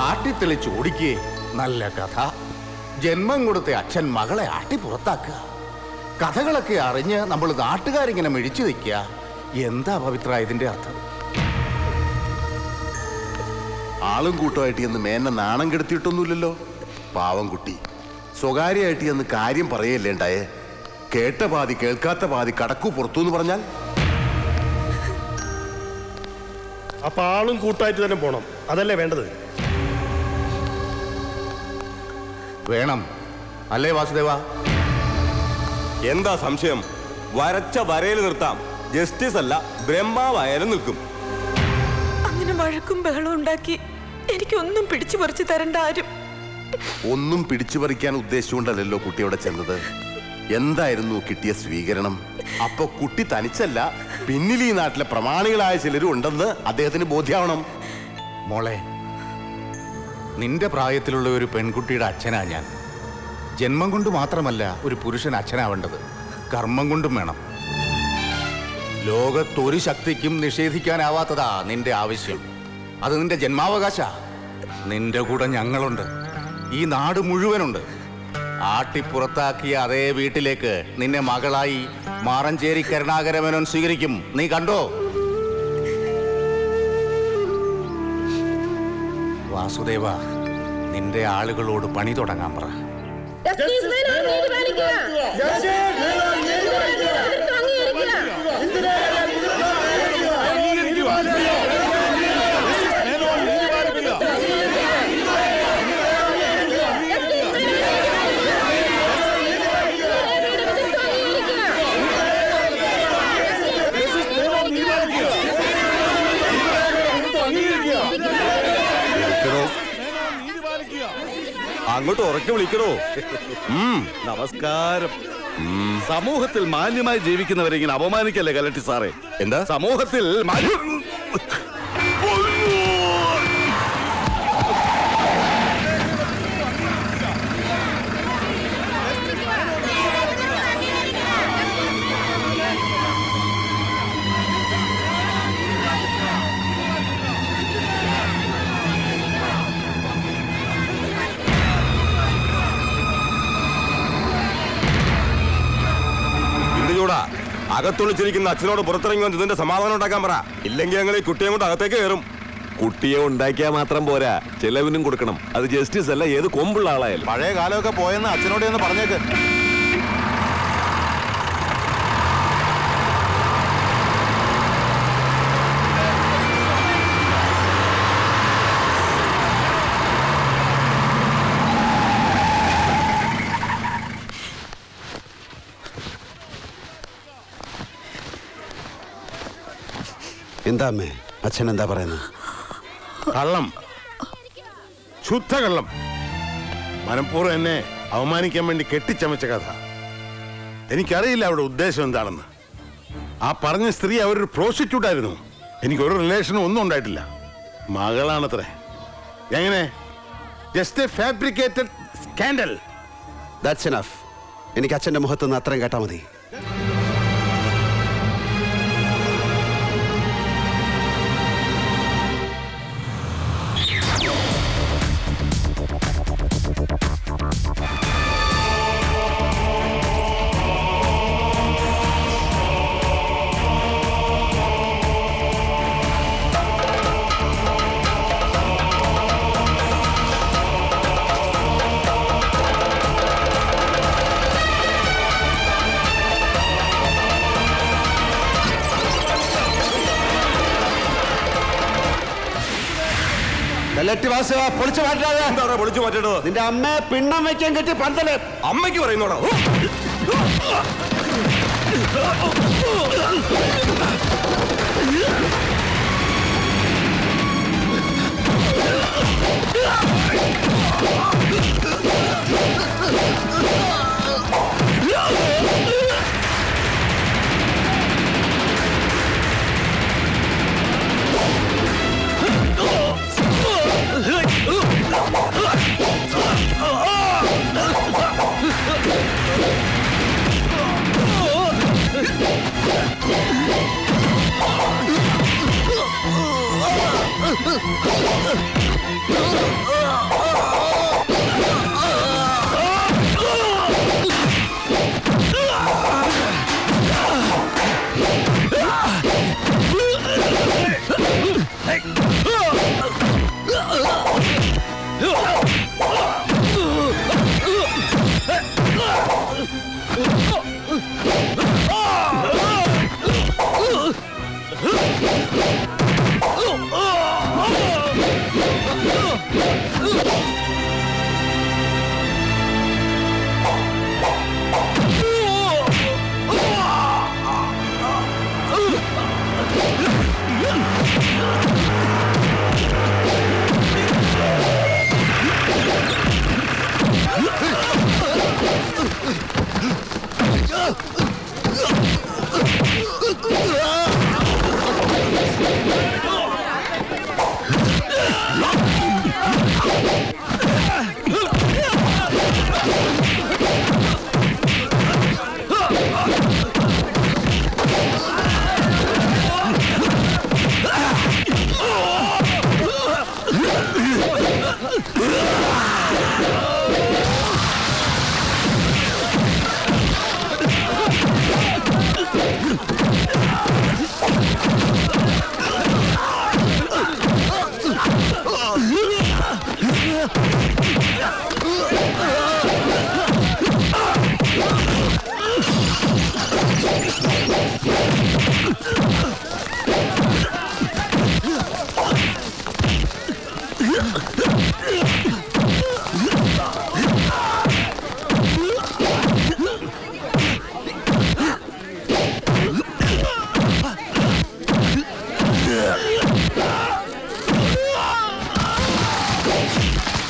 ആട്ടിത്തെളിച്ച് ഓടിക്കേ. നല്ല കഥ. ജന്മം കൊടുത്ത അച്ഛൻ മകളെ ആട്ടി പുറത്താക്കുക. കഥകളൊക്കെ അറിഞ്ഞ് നമ്മൾ നാട്ടുകാരിങ്ങനെ മിഴിച്ചു നിൽക്കുക. എന്താ പവിത്ര ഇതിന്റെ അർത്ഥം? ആളും കൂട്ടമായിട്ട് എന്ന് മേന്നെ നാണം കെടുത്തിയിട്ടൊന്നുമില്ലല്ലോ. പാവം കുട്ടി സ്വകാര്യമായിട്ട് എന്ന് കാര്യം പറയല്ലേ ഉണ്ടായേ. കേട്ട പാതി കേൾക്കാത്ത പാതി കടക്കു പുറത്തു എന്ന് പറഞ്ഞാൽ അപ്പൊ ആളും കൂട്ടായിട്ട് തന്നെ പോണം, അതല്ലേ വേണ്ടത്? വേണം അല്ലേ വാസുദേവ? എന്താ സംശയം? വരച്ച വരയിൽ നിർത്താം. ജസ്റ്റിസ് അല്ല, ബ്രഹ്മാവായാലും നിൽക്കും. അങ്ങനെ വഴക്കും ബഹളം ഉണ്ടാക്കി എനിക്കൊന്നും പിടിച്ചു പറിച്ചു തരണ്ട ആരും. ഒന്നും പിടിച്ചു പറിക്കാൻ ഉദ്ദേശിച്ചുകൊണ്ടല്ലോ കുട്ടിയോടെ ചെന്നത്. എന്തായിരുന്നു കിട്ടിയ സ്വീകരണം? അപ്പൊ കുട്ടി തനിച്ചല്ല, പിന്നിൽ ഈ നാട്ടിലെ പ്രമാണികളായ ചിലരും ഉണ്ടെന്ന് അദ്ദേഹത്തിന് ബോധ്യമാവണം. മോളെ, നിന്റെ പ്രായത്തിലുള്ള ഒരു പെൺകുട്ടിയുടെ അച്ഛനാ ഞാൻ. ജന്മം കൊണ്ട് മാത്രമല്ല ഒരു പുരുഷൻ അച്ഛനാവേണ്ടത്, കർമ്മം കൊണ്ടും വേണം. ലോകത്തൊരു ശക്തിക്കും നിഷേധിക്കാനാവാത്തതാ നിന്റെ ആവശ്യം. അത് നിന്റെ ജന്മാവകാശ. നിന്റെ കൂടെ ഞങ്ങളുണ്ട്, ഈ നാട് മുഴുവനുണ്ട്. ആട്ടിപ്പുറത്താക്കിയ അതേ വീട്ടിലേക്ക് നിന്നെ മകളായി മാറഞ്ചേരി കരുണാകരമേനോൻ സ്വീകരിക്കും. നീ കണ്ടോ? വാസുദേവ, നിന്റെ ആളുകളോട് പണി തുടങ്ങാൻ പറ. അങ്ങോട്ട് ഉറക്കെ വിളിക്കണോ? നമസ്കാരം. സമൂഹത്തിൽ മാന്യമായി ജീവിക്കുന്നവരെ ഇങ്ങനെ അപമാനിക്കല്ലേ കലട്ടി സാറേ? എന്താ സമൂഹത്തിൽ അകത്തൊളിച്ചിരിക്കുന്ന അച്ഛനോട് പുറത്തിറങ്ങി വന്ന് ഇതിന്റെ സമാധാനം ഉണ്ടാക്കാൻ പറ. ഇല്ലെങ്കിൽ ഞങ്ങൾ ഈ കുട്ടിയെ കൊണ്ട് അകത്തേക്ക് കയറും. കുട്ടിയെ ഉണ്ടാക്കിയാൽ മാത്രം പോരാ, ചെലവിനും കൊടുക്കണം. അത് ജസ്റ്റിസ് അല്ല, ഏത് കൊമ്പുള്ള ആളായാലും. പഴയ കാലമൊക്കെ പോയെന്ന് അച്ഛനോട് എന്ന് പറഞ്ഞേക്ക്. എന്താ അമ്മേ, അച്ഛൻ എന്താ പറയുന്നത്? കള്ളം, ശുദ്ധ കള്ളം. മനഃപൂർവ്വം എന്നെ അവമാനിക്കാൻ വേണ്ടി കെട്ടിച്ചമച്ച കഥ. എനിക്കറിയില്ല അവിടെ ഉദ്ദേശം എന്താണെന്ന്. ആ പറഞ്ഞ സ്ത്രീ അവരൊരു പ്രോസ്റ്റിറ്റ്യൂട്ടായിരുന്നു. എനിക്കൊരു റിലേഷനും ഒന്നും ഉണ്ടായിട്ടില്ല. മകളാണത്രേ. എങ്ങനെ? Just A fabricated scandal. That's enough. എനിക്ക് അച്ഛന്റെ മുഖത്തുനിന്ന് അത്രയും കേട്ടാ മതി. പൊളിച്ചു മാറ്റേണ്ടത് നിന്റെ അമ്മയെ പിണ്ണം വയ്ക്കാൻ കെട്ടി പന്തല് അമ്മയ്ക്ക് പറയുന്നോടോ?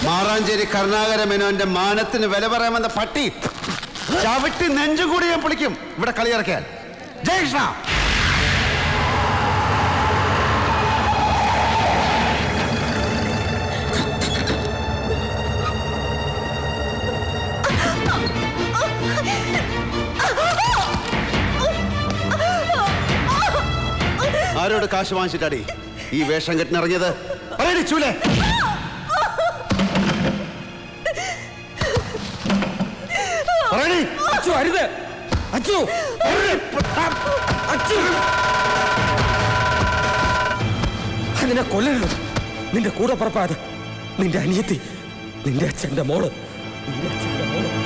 മാറാഞ്ചേരി കരുണാകര മേനോന്റെ മാനത്തിന് വില പറയാമെന്ന പട്ടി ചവിട്ടി നെഞ്ചും കൂടി ഞാൻ പൊളിക്കും ഇവിടെ കളിയിറക്കാൻ. ജയകൃഷ്ണ ആരോട് കാശ് വാങ്ങിച്ചിട്ടാടി ഈ വേഷം കെട്ടിനിറങ്ങിയത്? പറയടി ചൂലേ. അച്ചു അരുത്, അച്ചു അച്ചു അതിനെ കൊല്ലരുത്. നിന്റെ കൂടെ പുറപ്പാത് നിന്റെ അനിയത്തി, നിന്റെ അച്ഛന്റെ മോള്, നിന്റെ അച്ഛന്റെ മോള്.